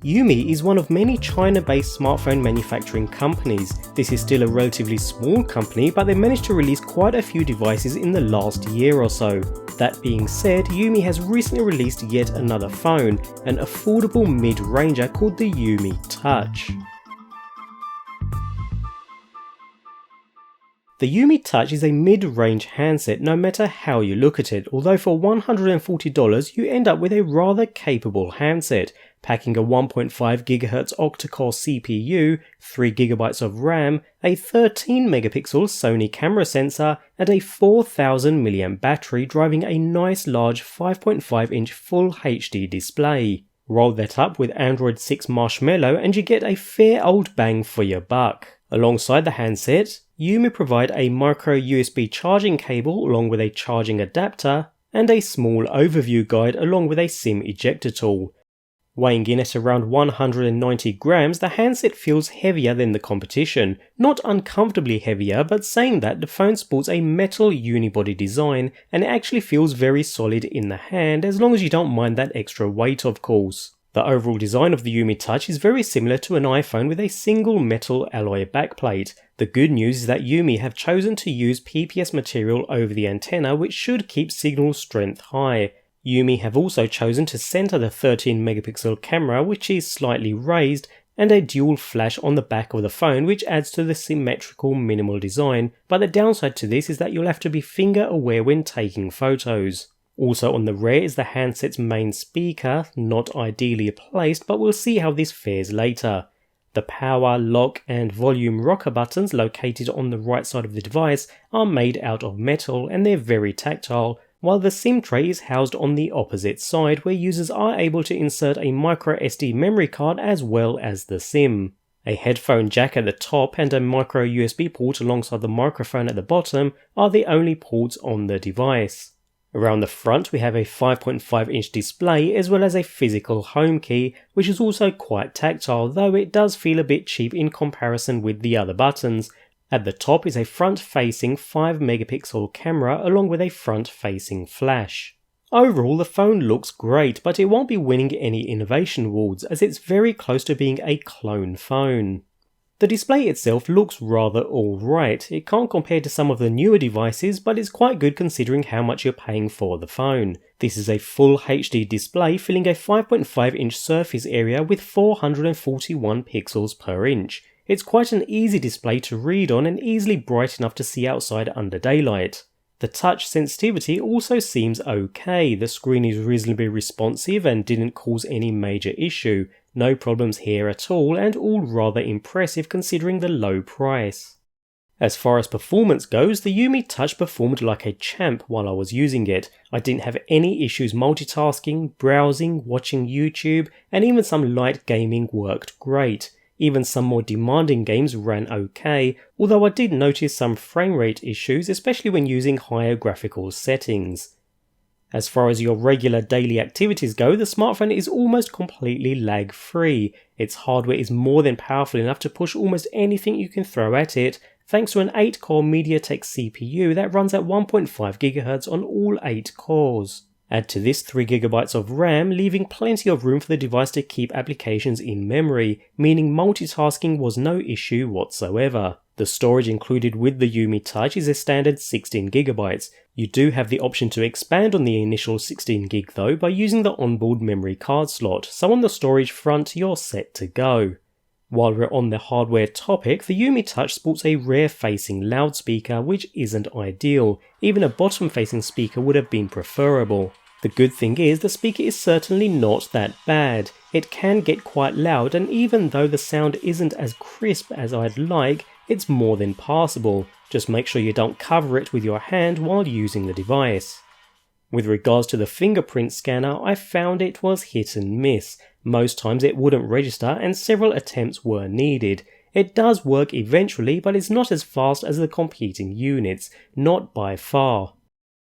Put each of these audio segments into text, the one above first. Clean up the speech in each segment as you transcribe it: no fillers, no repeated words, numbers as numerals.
Umi is one of many China-based smartphone manufacturing companies. This is still a relatively small company, but they managed to release quite a few devices in the last year or so. That being said, Umi has recently released yet another phone, an affordable mid-ranger called the Umi Touch. The Umi Touch is a mid-range handset no matter how you look at it, although for $140 you end up with a rather capable handset, packing a 1.5GHz octa-core CPU, 3GB of RAM, a 13MP Sony camera sensor, and a 4000mAh battery driving a nice large 5.5-inch Full HD display. Roll that up with Android 6 Marshmallow and you get a fair old bang for your buck. Alongside the handset, Umi provide a micro USB charging cable along with a charging adapter, and a small overview guide along with a SIM ejector tool. Weighing in at around 190 grams, the handset feels heavier than the competition. Not uncomfortably heavier, but saying that, the phone sports a metal unibody design and it actually feels very solid in the hand as long as you don't mind that extra weight, of course. The overall design of the Umi Touch is very similar to an iPhone with a single metal alloy backplate. The good news is that Umi have chosen to use PPS material over the antenna, which should keep signal strength high. Umi have also chosen to center the 13MP camera, which is slightly raised, and a dual flash on the back of the phone, which adds to the symmetrical minimal design, but the downside to this is that you'll have to be finger aware when taking photos. Also on the rear is the handset's main speaker, not ideally placed, but we'll see how this fares later. The power, lock and volume rocker buttons located on the right side of the device are made out of metal and they're very tactile, while the SIM tray is housed on the opposite side where users are able to insert a micro SD memory card as well as the SIM. A headphone jack at the top and a micro USB port alongside the microphone at the bottom are the only ports on the device. Around the front we have a 5.5-inch display as well as a physical home key, which is also quite tactile, though it does feel a bit cheap in comparison with the other buttons. At the top is a front-facing 5MP camera along with a front-facing flash. Overall the phone looks great, but it won't be winning any innovation awards as it's very close to being a clone phone. The display itself looks rather alright. It can't compare to some of the newer devices, but it's quite good considering how much you're paying for the phone. This is a Full HD display filling a 5.5-inch surface area with 441 pixels per inch. It's quite an easy display to read on and easily bright enough to see outside under daylight. The touch sensitivity also seems okay. The screen is reasonably responsive and didn't cause any major issue. No problems here at all, and all rather impressive considering the low price. As far as performance goes, the Umi Touch performed like a champ while I was using it. I didn't have any issues multitasking, browsing, watching YouTube, and even some light gaming worked great. Even some more demanding games ran okay, although I did notice some frame rate issues, especially when using higher graphical settings. As far as your regular daily activities go, the smartphone is almost completely lag-free. Its hardware is more than powerful enough to push almost anything you can throw at it, thanks to an 8-core MediaTek CPU that runs at 1.5GHz on all 8 cores. Add to this 3GB of RAM, leaving plenty of room for the device to keep applications in memory, meaning multitasking was no issue whatsoever. The storage included with the Umi Touch is a standard 16GB. You do have the option to expand on the initial 16GB though by using the onboard memory card slot, so on the storage front you're set to go. While we're on the hardware topic, the Umi Touch sports a rear-facing loudspeaker, which isn't ideal. Even a bottom-facing speaker would have been preferable. The good thing is, the speaker is certainly not that bad. It can get quite loud, and even though the sound isn't as crisp as I'd like, it's more than passable. Just make sure you don't cover it with your hand while using the device. With regards to the fingerprint scanner, I found it was hit and miss. Most times it wouldn't register and several attempts were needed. It does work eventually, but it's not as fast as the competing units, not by far.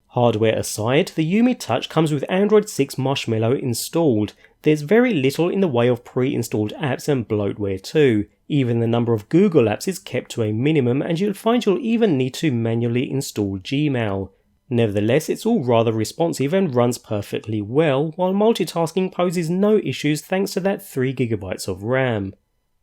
Hardware aside, the Umi Touch comes with Android 6 Marshmallow installed. There's very little in the way of pre-installed apps and bloatware too. Even the number of Google apps is kept to a minimum, and you'll find you'll even need to manually install Gmail. Nevertheless, it's all rather responsive and runs perfectly well, while multitasking poses no issues thanks to that 3GB of RAM.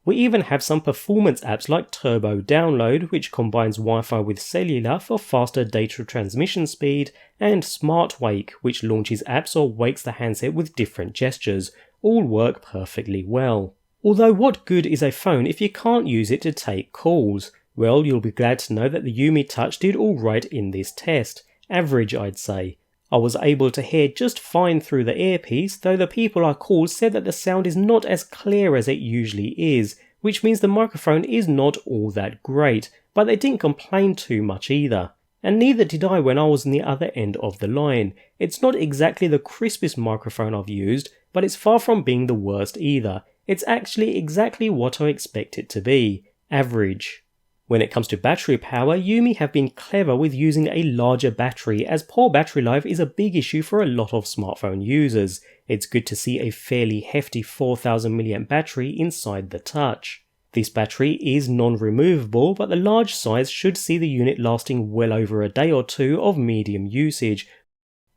We even have some performance apps like Turbo Download, which combines Wi-Fi with cellular for faster data transmission speed, and Smart Wake, which launches apps or wakes the handset with different gestures. All work perfectly well. Although what good is a phone if you can't use it to take calls? Well, you'll be glad to know that the Umi Touch did alright in this test. Average, I'd say. I was able to hear just fine through the earpiece, though the people I called said that the sound is not as clear as it usually is, which means the microphone is not all that great, but they didn't complain too much either. And neither did I when I was on the other end of the line. It's not exactly the crispest microphone I've used, but it's far from being the worst either. It's actually exactly what I expect it to be. Average. When it comes to battery power, Umi have been clever with using a larger battery, as poor battery life is a big issue for a lot of smartphone users. It's good to see a fairly hefty 4000 mAh battery inside the Touch. This battery is non-removable, but the large size should see the unit lasting well over a day or two of medium usage.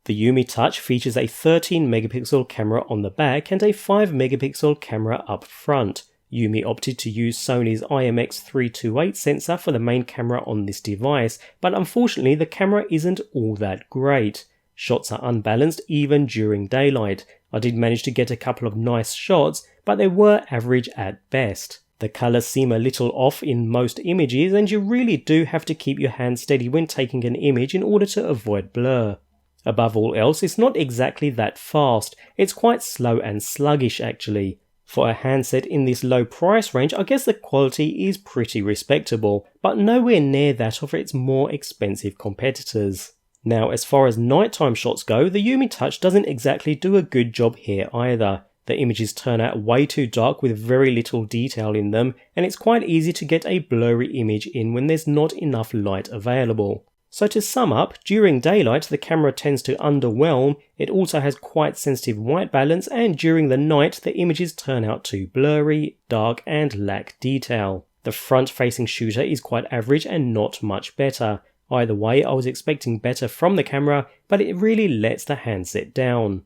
The Umi Touch features a 13MP camera on the back and a 5MP camera up front. Umi opted to use Sony's IMX328 sensor for the main camera on this device, but unfortunately the camera isn't all that great. Shots are unbalanced even during daylight. I did manage to get a couple of nice shots, but they were average at best. The colours seem a little off in most images, and you really do have to keep your hand steady when taking an image in order to avoid blur. Above all else, it's not exactly that fast. It's quite slow and sluggish actually. For a handset in this low price range, I guess the quality is pretty respectable, but nowhere near that of its more expensive competitors. Now, as far as nighttime shots go, the Umi Touch doesn't exactly do a good job here either. The images turn out way too dark with very little detail in them, and it's quite easy to get a blurry image in when there's not enough light available. So to sum up, during daylight the camera tends to underwhelm, it also has quite sensitive white balance, and during the night the images turn out too blurry, dark and lack detail. The front-facing shooter is quite average and not much better. Either way, I was expecting better from the camera, but it really lets the handset down.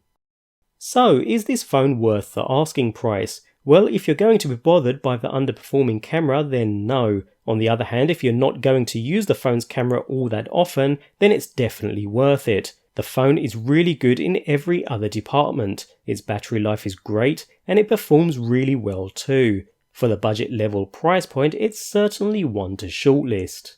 So, is this phone worth the asking price? Well, if you're going to be bothered by the underperforming camera, then no. On the other hand, if you're not going to use the phone's camera all that often, then it's definitely worth it. The phone is really good in every other department. Its battery life is great, and it performs really well too. For the budget level price point, it's certainly one to shortlist.